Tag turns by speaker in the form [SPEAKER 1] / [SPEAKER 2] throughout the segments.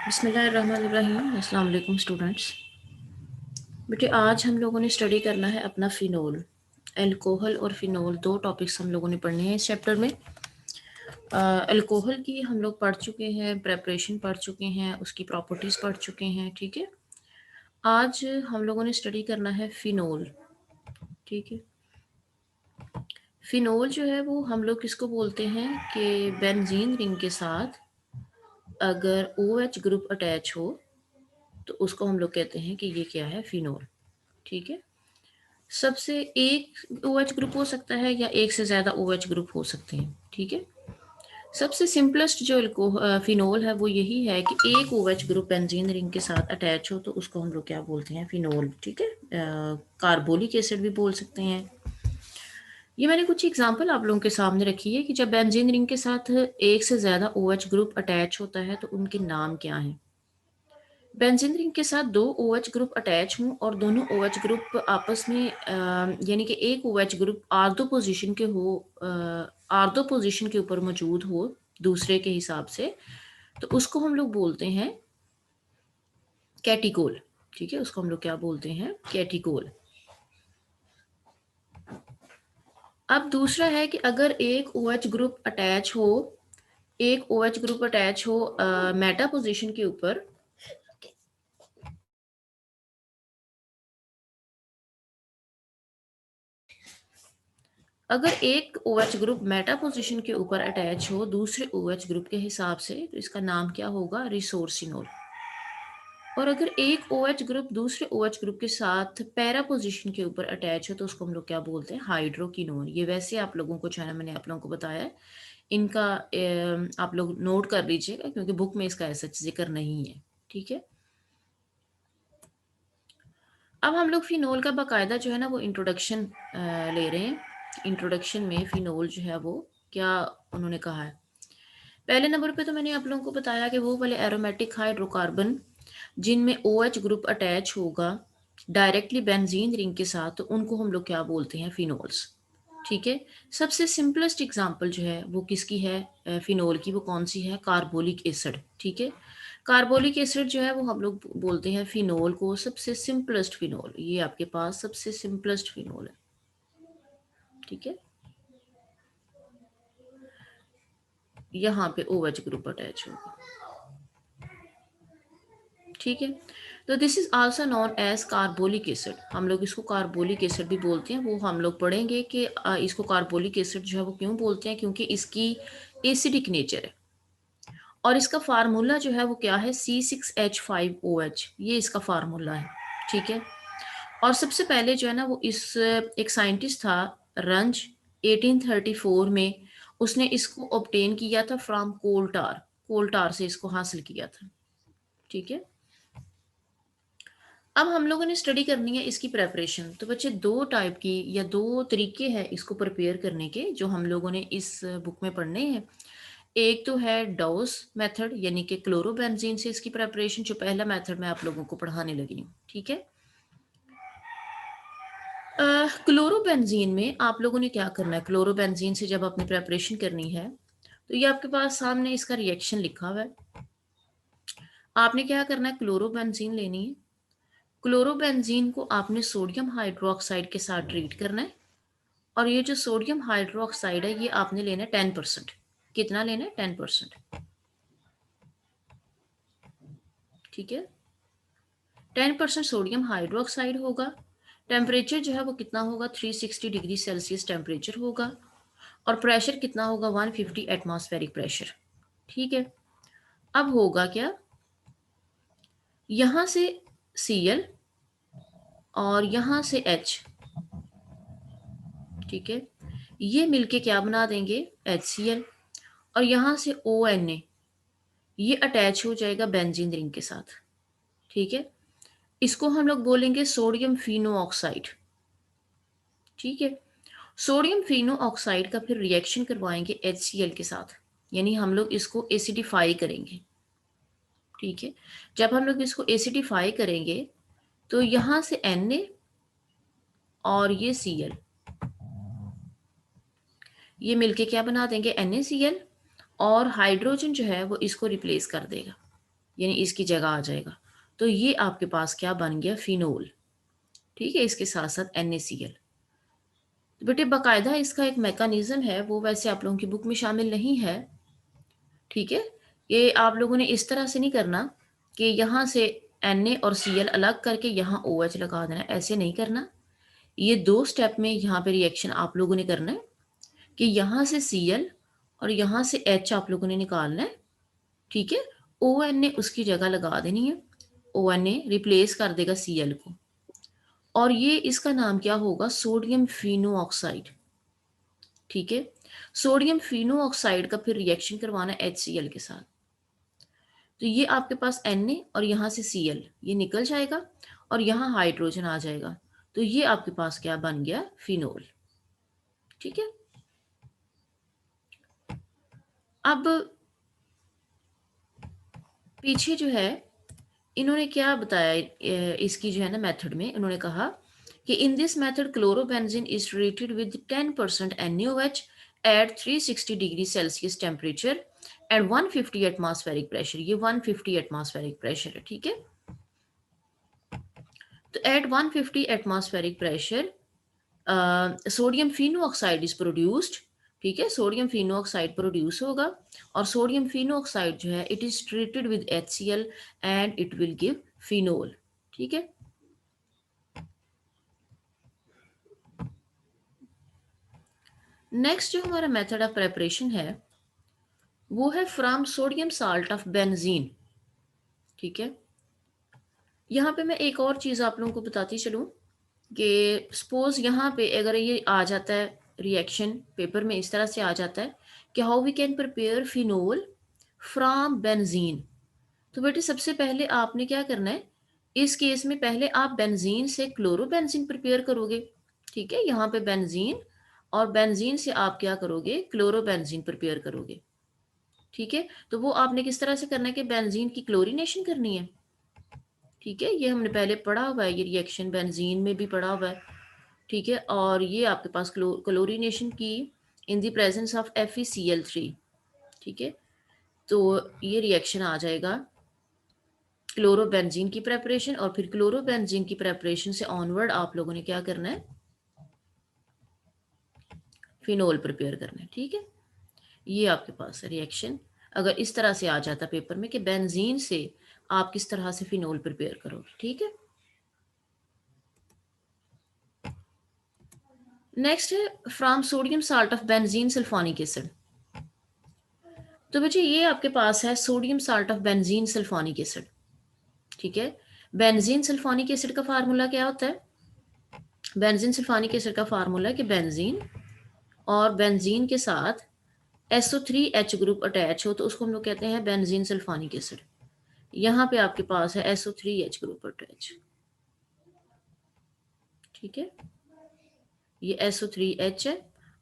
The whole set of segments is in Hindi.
[SPEAKER 1] बिस्मिल्लाहिर्रहमानिर्रहीम। अस्सलाम वालेकुम स्टूडेंट्स। बेटे आज हम लोगों ने स्टडी करना है अपना फिनोल। अल्कोहल और फिनोल दो टॉपिक्स हम लोगों ने पढ़ने हैं इस चैप्टर में। अल्कोहल की हम लोग पढ़ चुके हैं, प्रेपरेशन पढ़ चुके हैं, उसकी प्रॉपर्टीज़ पढ़ चुके हैं। ठीक है, आज हम लोगों ने स्टडी करना है फिनोल। ठीक है, फिनोल जो है वो हम लोग किसको बोलते हैं कि बेंजीन रिंग के साथ अगर OH ग्रुप अटैच हो तो उसको हम लोग कहते हैं कि ये क्या है, फिनोल। ठीक है, सबसे एक OH ग्रुप हो सकता है या एक से ज़्यादा OH ग्रुप हो सकते हैं। ठीक है, सबसे सिंपलेस्ट जो फिनोल है वो यही है कि एक OH ग्रुप बेंजीन रिंग के साथ अटैच हो तो उसको हम लोग क्या बोलते हैं, फिनोल। ठीक है, कार्बोलिक एसिड भी बोल सकते हैं। ये मैंने कुछ एग्जांपल आप लोगों के सामने रखी है कि जब बेंजीन रिंग के साथ एक से ज़्यादा OH ग्रुप अटैच होता है तो उनके नाम क्या हैं। बेंजीन रिंग के साथ दो OH ग्रुप अटैच हों और दोनों OH ग्रुप आपस में यानी कि एक OH ग्रुप आर्थो पोजीशन के हो, आर्थो पोजीशन के ऊपर मौजूद हो दूसरे के हिसाब से, तो उसको हम लोग बोलते हैं कैटिकोल। ठीक है, उसको हम लोग क्या बोलते हैं, कैटिकोल। अब दूसरा है कि अगर एक OH ग्रुप अटैच हो, एक OH ग्रुप अटैच हो मेटा पोजीशन के ऊपर, अगर एक OH ग्रुप मेटा पोजीशन के ऊपर अटैच हो दूसरे OH ग्रुप के हिसाब से तो इसका नाम क्या होगा, रिसोर्सिनोल। और अगर एक OH ग्रुप दूसरे OH ग्रुप के साथ पैरा पोजीशन के ऊपर अटैच हो तो उसको हम लोग क्या बोलते हैं, हाइड्रोकिनोन। ये वैसे आप लोगों को जो है ना, मैंने आप लोगों को बताया है, इनका आप लोग नोट कर लीजिएगा क्योंकि बुक में इसका ऐसा जिक्र नहीं है। ठीक है, अब हम लोग फिनोल का बाकायदा जो है ना वो इंट्रोडक्शन ले रहे हैं। इंट्रोडक्शन में फिनोल जो है वो क्या उन्होंने कहा है। पहले नंबर पे तो मैंने आप लोगों को बताया कि वो वाले एरोमेटिक हाइड्रोकार्बन जिनमें OH ग्रुप अटैच होगा डायरेक्टली बेंजीन रिंग के साथ तो उनको हम लोग क्या बोलते हैं, फिनोल्स। ठीक है, सबसे सिंपलेस्ट एग्जांपल जो है वो किसकी है, फिनोल की, वो कौन सी है, कार्बोलिक एसिड। ठीक है, कार्बोलिक एसिड जो है वो हम लोग बोलते हैं फिनोल को सबसे सिंपलेस्ट फिनोल। ये आपके पास सबसे सिंपलेस्ट फिनोल है। ठीक है, यहाँ पे OH ग्रुप अटैच होगा। ठीक है, तो this is also known as carbolic acid. हम लोग इसको कार्बोलिक एसिड भी बोलते हैं, वो हम लोग पढ़ेंगे कि इसको कार्बोलिक एसिड जो है वो क्यों बोलते हैं, क्योंकि इसकी एसिडिक नेचर है। और इसका फार्मूला जो है वो क्या है, C6H5OH, ये इसका फार्मूला है। ठीक है, और सबसे पहले जो है ना वो इस एक साइंटिस्ट था रंज, 1834 में उसने इसको ऑब्टेन किया था फ्रॉम कोलटार। कोलटार से इसको हासिल किया था। ठीक है, अब हम लोगों ने स्टडी करनी है इसकी प्रेपरेशन। तो बच्चे दो टाइप की या दो तरीके हैं इसको प्रिपेयर करने के जो हम लोगों ने इस बुक में पढ़ने हैं। एक तो है डॉस मेथड यानी कि क्लोरोबेंजीन से इसकी प्रेपरेशन, जो पहला मेथड मैं आप लोगों को पढ़ाने लगी हूँ। ठीक है, क्लोरोबेंजीन में आप लोगों ने क्या करना है, क्लोरोबेंजीन से जब अपनी प्रेपरेशन करनी है तो ये आपके पास सामने इसका रिएक्शन लिखा हुआ है। आपने क्या करना है, क्लोरोबेंजीन लेनी है। क्लोरोबेंजीन को आपने सोडियम हाइड्रोक्साइड के साथ ट्रीट करना है। और ये जो सोडियम हाइड्रोक्साइड है ये आपने लेना है 10%। कितना लेना है, 10%। ठीक है, 10% सोडियम हाइड्रोक्साइड होगा। टेम्परेचर जो है वो कितना होगा, 360 डिग्री सेल्सियस टेम्परेचर होगा। और प्रेशर कितना होगा, 150 एटमॉस्फेरिक प्रेशर। ठीक है, अब होगा क्या, यहां से Cl और यहां से H। ठीक है, ये मिलके क्या बना देंगे, HCl। और यहां से ONA, ये अटैच हो जाएगा बेंजीन रिंग के साथ। ठीक है, इसको हम लोग बोलेंगे सोडियम फिनो ऑक्साइड। ठीक है, सोडियम फिनो ऑक्साइड का फिर रिएक्शन करवाएंगे HCl के साथ, यानी हम लोग इसको एसिडिफाई करेंगे। ठीक है, जब हम लोग इसको एसिडिफाई करेंगे तो यहां से Na और ये Cl, ये मिलके क्या बना देंगे, NaCl। और हाइड्रोजन जो है वो इसको रिप्लेस कर देगा। यानी इसकी जगह आ जाएगा। तो ये आपके पास क्या बन गया, फिनोल। ठीक है, इसके साथ साथ NaCl। तो बेटे बाकायदा इसका एक मैकेनिज्म है, वो वैसे आप लोगों की बुक में शामिल नहीं है। ठीक है, ये आप लोगों ने इस तरह से नहीं करना कि यहाँ से Na और Cl अलग करके यहाँ OH लगा देना, ऐसे नहीं करना। ये दो स्टेप में यहाँ पे रिएक्शन आप लोगों ने करना है कि यहाँ से Cl और यहाँ से H आप लोगों ने निकालना है। ठीक है, ONA उसकी जगह लगा देनी है, ONA रिप्लेस कर देगा Cl को, और ये इसका नाम क्या होगा, सोडियम फिनो ऑक्साइड। ठीक है, सोडियम फिनो ऑक्साइड का फिर रिएक्शन करवाना है HCl के साथ। तो ये आपके पास Na और यहाँ से Cl ये निकल जाएगा और यहाँ हाइड्रोजन आ जाएगा। तो ये आपके पास क्या बन गया, फिनोल। ठीक है, अब पीछे जो है इन्होंने क्या बताया, इसकी जो है ना मेथड में इन्होंने कहा कि in this method chlorobenzene is treated with 10% NaOH at 360 degree Celsius temperature and 150 atmospheric pressure. ये 150 एटमॉस्फेरिक प्रेशर है। ठीक है, तो at 150 atmospheric pressure sodium phenoxide is produced. ठीक है, सोडियम फिनो ऑक्साइड प्रोड्यूस होगा और सोडियम फिनो ऑक्साइड जो है it is treated with HCl and it will give phenol. ठीक है, नेक्स्ट जो हमारा मेथड ऑफ प्रेपरेशन है वो है from sodium salt of benzene. ठीक है, यहाँ पे मैं एक और चीज़ आप लोगों को बताती चलूँ कि सपोज यहाँ पे अगर ये आ जाता है रिएक्शन पेपर में इस तरह से आ जाता है कि how we can prepare phenol from benzene. तो बेटे सबसे पहले आपने क्या करना है, इस केस में पहले आप बेंजीन से क्लोरोबेंजीन प्रिपेयर करोगे। ठीक है, यहाँ पे बेंजीन और बेंजीन से आप क्या करोगे, क्लोरोबेंजीन प्रिपेयर करोगे। ठीक है, तो वो आपने किस तरह से करना है कि बेंजीन की क्लोरीनेशन करनी है। ठीक है, ये हमने पहले पढ़ा हुआ है, ये रिएक्शन बेंजीन में भी पढ़ा हुआ है। ठीक है, और ये आपके पास क्लोरीनेशन की in the presence of FeCl3। ठीक है, तो ये रिएक्शन आ जाएगा क्लोरोबेंजीन की प्रेपरेशन, और फिर क्लोरोबेंजीन की प्रेपरेशन से ऑनवर्ड आप लोगों ने क्या करना है, फिनोल प्रिपेयर करना है। ठीक है, ये आपके पास है रिएक्शन। अगर इस तरह से आ जाता पेपर में कि बेंजीन से आप किस तरह से फिनोल प्रिपेयर करोगे। ठीक है, नेक्स्ट है from sodium salt of benzene sulphonic acid. तो बच्चे ये आपके पास है sodium salt of benzene sulphonic acid. ठीक है, बेंजीन सल्फोनिक एसिड का फार्मूला क्या होता है, बेंजीन सल्फोनिक एसिड का फार्मूला है कि बेंजीन और बेंजीन के साथ SO3H ग्रुप अटैच हो तो उसको हम लोग कहते हैं बेंजीन सल्फोनिक एसिड। यहाँ पे आपके पास है SO3H ग्रुप अटैच। ठीक है, ये SO3H है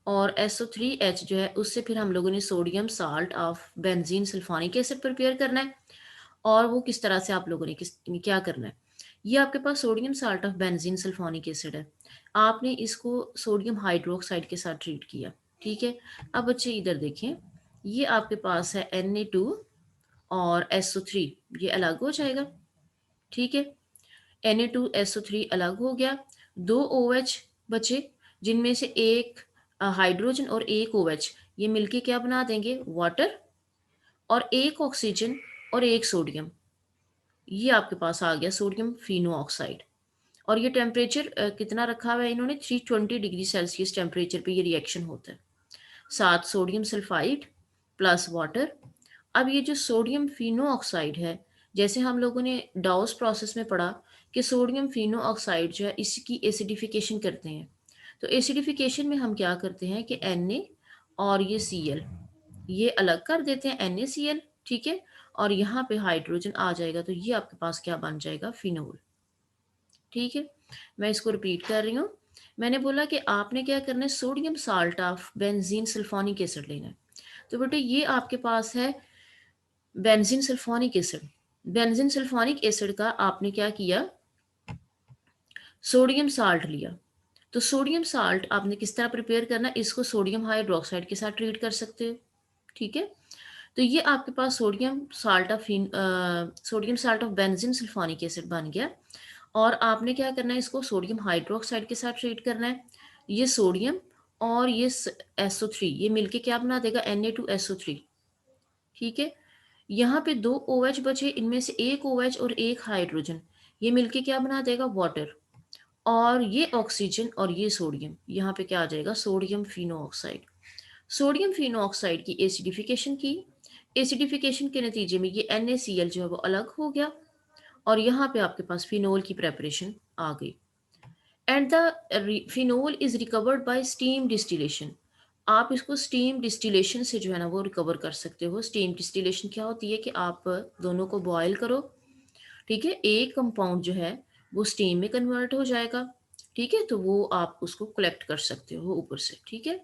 [SPEAKER 1] और SO3H जो है उससे फिर हम लोगों ने sodium salt of benzene sulphonic acid prepare करना है। और वो किस तरह से आप लोगों ने क्या करना है, ये आपके पास sodium salt of benzene sulphonic acid है, आपने इसको सोडियम हाइड्रोक्साइड के साथ ट्रीट किया। ठीक है, अब बच्चे इधर देखें, ये आपके पास है Na2 और SO3, ये अलग हो जाएगा। ठीक है, Na2SO3 अलग हो गया, दो OH बचे जिनमें से एक हाइड्रोजन और एक OH, ये मिलके क्या बना देंगे, वाटर, और एक ऑक्सीजन और एक सोडियम, ये आपके पास आ गया सोडियम फिनो ऑक्साइड। और ये टेम्परेचर कितना रखा हुआ है इन्होंने, 320 डिग्री सेल्सियस टेम्परेचर पे ये रिएक्शन होता है, साथ सोडियम सल्फाइड प्लस वाटर। अब ये जो सोडियम फिनो ऑक्साइड है, जैसे हम लोगों ने डाउस प्रोसेस में पढ़ा कि सोडियम फिनो ऑक्साइड जो है इसकी एसिडिफिकेशन करते हैं। तो एसिडिफिकेशन में हम क्या करते हैं कि Na और ये Cl ये अलग कर देते हैं, NaCl। ठीक है, और यहाँ पे हाइड्रोजन आ जाएगा, तो ये आपके पास क्या बन जाएगा, फिनोल। ठीक है, मैं इसको रिपीट कर रही हूँ। मैंने बोला कि आपने क्या करना है, sodium salt of benzene sulphonic acid लेना है। तो बेटे ये आपके पास है benzene sulphonic acid. Benzene sulphonic acid का आपने क्या किया, सोडियम साल्ट लिया। तो सोडियम साल्ट आपने किस तरह प्रिपेयर करना, इसको सोडियम हाइड्रोक्साइड के साथ ट्रीट कर सकते हो। ठीक है, तो ये आपके पास sodium salt of benzene sulphonic acid बन गया। और आपने क्या करना है, इसको सोडियम हाइड्रोक्साइड के साथ ट्रीट करना है। ये सोडियम और ये SO3 ये मिलके क्या बना देगा, Na2SO3। ठीक है, यहाँ पे दो OH बचे, इनमें से एक OH और एक हाइड्रोजन, ये मिलके क्या बना देगा, वाटर। और ये ऑक्सीजन और ये सोडियम, यहाँ पे क्या आ जाएगा, सोडियम फिनोऑक्साइड। सोडियम फिनोऑक्साइड की एसिडिफिकेशन की, एसिडिफिकेशन के नतीजे में ये NaCl जो है वो अलग हो गया, और यहाँ पे आपके पास फिनोल की प्रेपरेशन आ गई। And the phenol is recovered bye steam distillation. आप इसको स्टीम डिस्टिलेशन से जो है ना वो रिकवर कर सकते हो। स्टीम डिस्टिलेशन क्या होती है कि आप दोनों को बॉयल करो, ठीक है, एक कंपाउंड जो है वो स्टीम में कन्वर्ट हो जाएगा, ठीक है, तो वो आप उसको कलेक्ट कर सकते हो ऊपर से, ठीक है।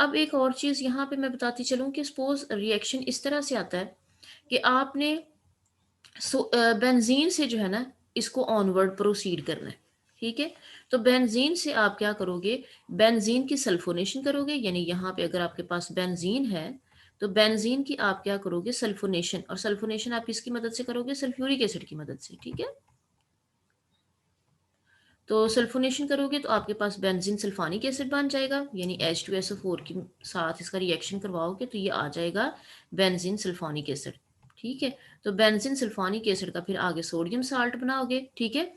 [SPEAKER 1] अब एक और चीज़ यहाँ पे मैं बताती चलूँ कि सपोज रिएक्शन इस तरह से आता है कि आपने बेंजीन से जो है ना इसको ऑनवर्ड प्रोसीड करना है, ठीक है। तो बेंजीन से आप क्या करोगे, बेंजीन की सल्फोनेशन करोगे, यानी यहाँ पे अगर आपके पास बेंजीन है तो बेंजीन की आप क्या करोगे, सल्फोनेशन। और सल्फोनेशन आप किसकी मदद से करोगे, सल्फ्यूरिक एसिड की मदद से, ठीक है। तो सल्फोनेशन करोगे तो आपके पास बेंजीन सल्फोनिक एसिड बन जाएगा, यानी H2SO4 के साथ इसका रिएक्शन करवाओगे तो ये आ जाएगा बेंजीन सल्फोनिक एसिड, ठीक है। तो बेंजीन सल्फोनिक एसिड का फिर आगे सोडियम साल्ट बनाओगे, ठीक है।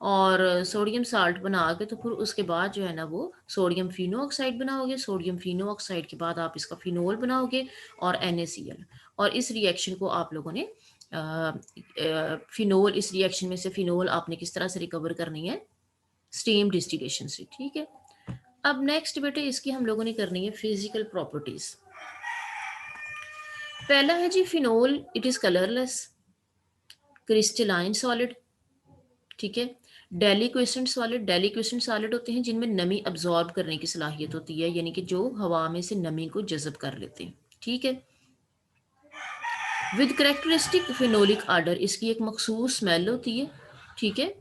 [SPEAKER 1] और सोडियम साल्ट बना के तो फिर उसके बाद जो है ना वो सोडियम फिनोऑक्साइड बनाओगे। सोडियम फिनोऑक्साइड के बाद आप इसका फिनोल बनाओगे और NaCl। और इस रिएक्शन को आप लोगों ने फिनोल, इस रिएक्शन में से फिनोल आपने किस तरह से रिकवर करनी है, स्टीम डिस्टिलेशन से, ठीक है। अब नेक्स्ट बेटे इसकी हम लोगों ने करनी है फिजिकल प्रॉपर्टीज। पहला है जी phenol, it is colourless, crystalline solid, ठीक है। डेलिक्वेसेंट सॉलिड, डेलिक्वेसेंट सॉलिड होते हैं जिनमें नमी अब्जॉर्ब करने की सलाहियत होती है, यानी कि जो हवा में से नमी को जज़ब कर लेते हैं, ठीक है। विद करेक्टरिस्टिक फिनोलिक आर्डर, इसकी एक मखसूस स्मेल होती है, ठीक है।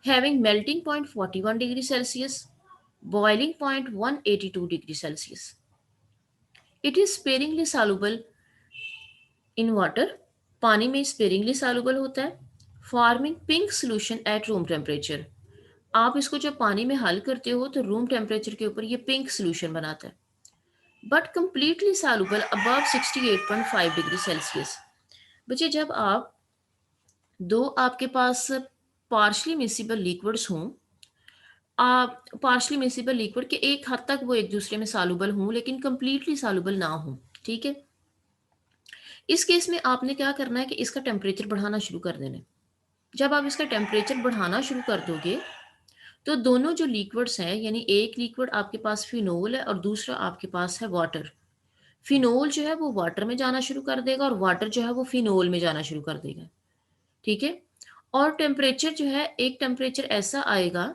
[SPEAKER 1] Having melting point 41 degree Celsius, boiling point 182 degree Celsius. It is sparingly soluble in water, पानी में स्पेरिंगली सॉल्युबल होता है। Forming pink solution at room temperature, आप इसको जब पानी में हल करते हो तो रूम टेम्परेचर के ऊपर ये पिंक सोल्यूशन बनाता है। But completely soluble above 68.5 degree Celsius. बच्चे जब आप दो आपके पास पार्शली मिसिबल लिक्विड्स हों, आप पार्शली मिसिबल लिक्विड के एक हद तक वो एक दूसरे में सॉल्युबल हों लेकिन कंप्लीटली सॉल्युबल ना हो, ठीक है। इस केस में आपने क्या करना है कि इसका टेम्परेचर बढ़ाना शुरू कर देना है। जब आप इसका टेम्परेचर बढ़ाना शुरू कर दोगे तो दोनों जो लिक्विड्स हैं, यानी एक लिक्विड आपके पास फिनोल है और दूसरा आपके पास है वाटर। फिनोल जो है वो वाटर में जाना शुरू कर देगा और वाटर जो है वो फिनोल में जाना शुरू कर देगा, ठीक है। और टेम्परेचर जो है, एक टेम्परेचर ऐसा आएगा,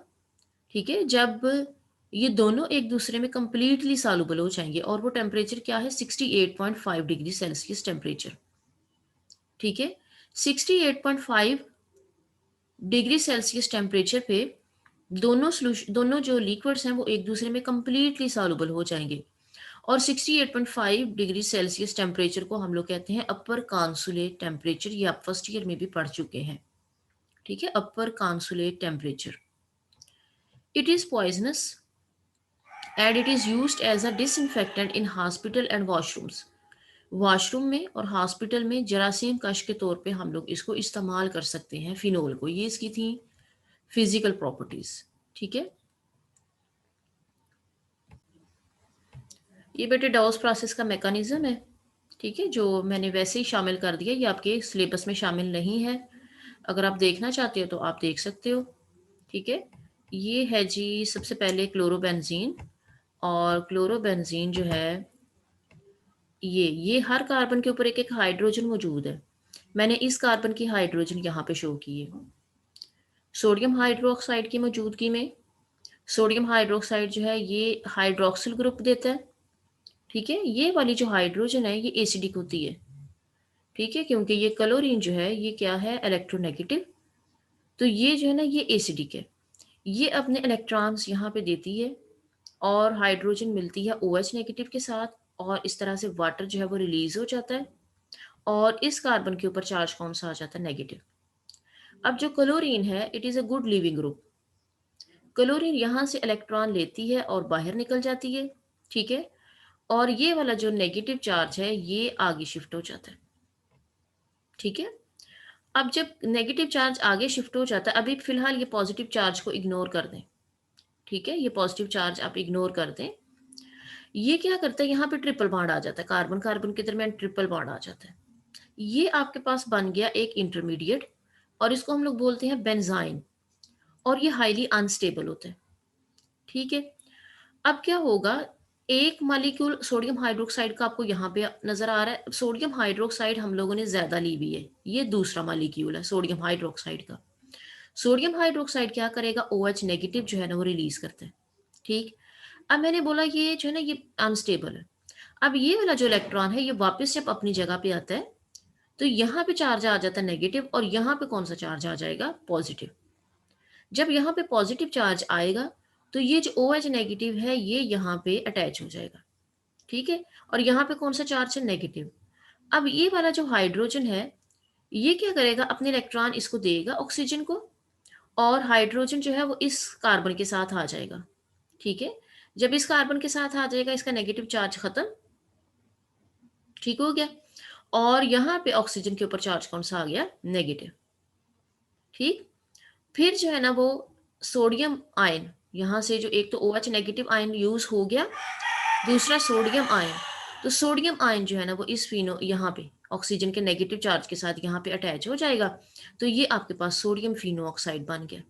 [SPEAKER 1] ठीक है, जब ये दोनों एक दूसरे में कंप्लीटली सॉल्युबल हो जाएंगे। और वो टेम्परेचर क्या है, 68.5 डिग्री सेल्सियस टेम्परेचर, ठीक है। 68.5 डिग्री सेल्सियस टेम्परेचर पे दोनों जो लिक्विड्स हैं वो एक दूसरे में कंप्लीटली सॉल्युबल हो जाएंगे। और 68.5 डिग्री सेल्सियस टेम्परेचर को हम लोग कहते हैं अपर कॉन्सुलेट टेम्परेचर। ये आप फर्स्ट ईयर में भी पढ़ चुके हैं, ठीक है, upper consolute temperature. It is poisonous and it is used as a disinfectant in hospital and washrooms. Washroom में और हॉस्पिटल में जरासीम कश के तौर पे हम लोग इसको इस्तेमाल कर सकते हैं, फिनोल को। ये इसकी थी फिजिकल प्रॉपर्टीज, ठीक है। ये बेटे डॉस प्रोसेस का मैकेनिज्म है, ठीक है, जो मैंने वैसे ही शामिल कर दिया। ये आपके सिलेबस में शामिल नहीं है, अगर आप देखना चाहते हो तो आप देख सकते हो, ठीक है। ये है जी सबसे पहले क्लोरोबेंजीन। और क्लोरोबेंजीन जो है ये हर कार्बन के ऊपर एक एक हाइड्रोजन मौजूद है। मैंने इस कार्बन की हाइड्रोजन यहाँ पे शो की है। सोडियम हाइड्रोक्साइड की मौजूदगी में सोडियम हाइड्रोक्साइड जो है ये हाइड्रोक्सिल ग्रुप देता है, ठीक है। ये वाली जो हाइड्रोजन है ये एसिडिक होती है, ठीक है, क्योंकि ये क्लोरीन जो है ये क्या है, इलेक्ट्रोनेगेटिव। तो ये जो है ना ये एसिडिक है। ये अपने इलेक्ट्रॉन्स यहाँ पे देती है और हाइड्रोजन मिलती है OH नेगेटिव के साथ। और इस तरह से वाटर जो है वो रिलीज़ हो जाता है और इस कार्बन के ऊपर चार्ज कौन-सा आ जाता है? नेगेटिव। अब जो क्लोरीन है, it is a good leaving group. Chlorine यहाँ से इलेक्ट्रॉन लेती है और बाहर निकल जाती है, ठीक है? और ये वाला जो नेगेटिव चार्ज है, ये आगे शिफ्ट हो जाता है, ठीक है? अब जब नेगेटिव चार्ज आगे शिफ्ट हो जाता है, अभी फ़िलहाल ये पॉज़िटिव चार्ज को इग्नोर कर दें, ठीक है? ये पॉज़िटिव चार्ज आप इग्नोर कर दें। ये क्या करता है, यहाँ पे ट्रिपल बॉन्ड आ जाता है, कार्बन-कार्बन के दरमियान ट्रिपल बॉन्ड आ जाता है। ये आपके पास बन गया एक इंटरमीडिएट और इसको हम लोग बोलते हैं बेंज़ाइन और ये हाइली अनस्टेबल होता है, ठीक है? अब क्या होगा, एक मॉलिक्यूल सोडियम हाइड्रोक्साइड का आपको यहाँ पे नज़र आ रहा है। सोडियम हाइड्रोक्साइड हम लोगों ने ज़्यादा ली हुई है। ये दूसरा मॉलिक्यूल है सोडियम हाइड्रोक्साइड का। सोडियम हाइड्रोक्साइड क्या करेगा, OH नेगेटिव जो है ना वो रिलीज़ करता है, ठीक? अब मैंने बोला ये जो है ना ये अनस्टेबल है। अब ये वाला जो इलेक्ट्रॉन है ये वापस जब अपनी जगह पे आता है, तो यहाँ पे चार्ज आ जाता है नेगेटिव और यहाँ पे कौन-सा चार्ज आ जाएगा, पॉज़िटिव। जब यहाँ पे पॉज़िटिव चार्ज आएगा, तो ये जो OH नेगेटिव है ये यहाँ पे अटैच हो जाएगा। ठीक है? और यहाँ पे कौन-सा चार्ज है, नेगेटिव। अब ये वाला जो हाइड्रोजन है, ये क्या करेगा, अपने इलेक्ट्रॉन इसको देगा ऑक्सीजन को और हाइड्रोजन जो है वो इस कार्बन के साथ आ जाएगा। ठीक है? जब इस कार्बन के साथ आ जाएगा, इसका नेगेटिव चार्ज खत्म, ठीक हो गया? और यहाँ पे ऑक्सीजन के ऊपर चार्ज कौन-सा आ गया, नेगेटिव। ठीक? फिर जो है ना वो सोडियम आयन, यहाँ से जो एक तो OH नेगेटिव आयन यूज़ हो गया, दूसरा सोडियम आयन। तो सोडियम आयन जो है ना वो इस फिनो यहाँ पे ऑक्सीजन के नेगेटिव चार्ज के साथ यहाँ पे अटैच हो जाएगा। तो ये आपके पास सोडियम फिनो ऑक्साइड बन गया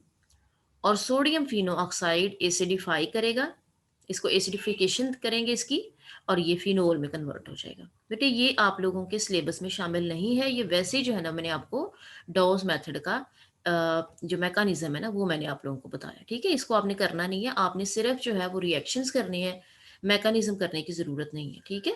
[SPEAKER 1] और सोडियम फिनो ऑक्साइड एसिडिफाई करेगा, इसको एसिडिफिकेशन करेंगे इसकी और ये फिनोल में कन्वर्ट हो जाएगा। बेटे ये आप लोगों के सिलेबस में शामिल नहीं है, ये वैसे ही जो है ना मैंने आपको डॉस मेथड का जो मैकेनिज़्म है ना वो मैंने आप लोगों को बताया, ठीक है? इसको आपने करना नहीं है, आपने सिर्फ़ जो है वो रिएक्शंस करने हैं, मैकेनिज़्म करने की ज़रूरत नहीं है, ठीक है?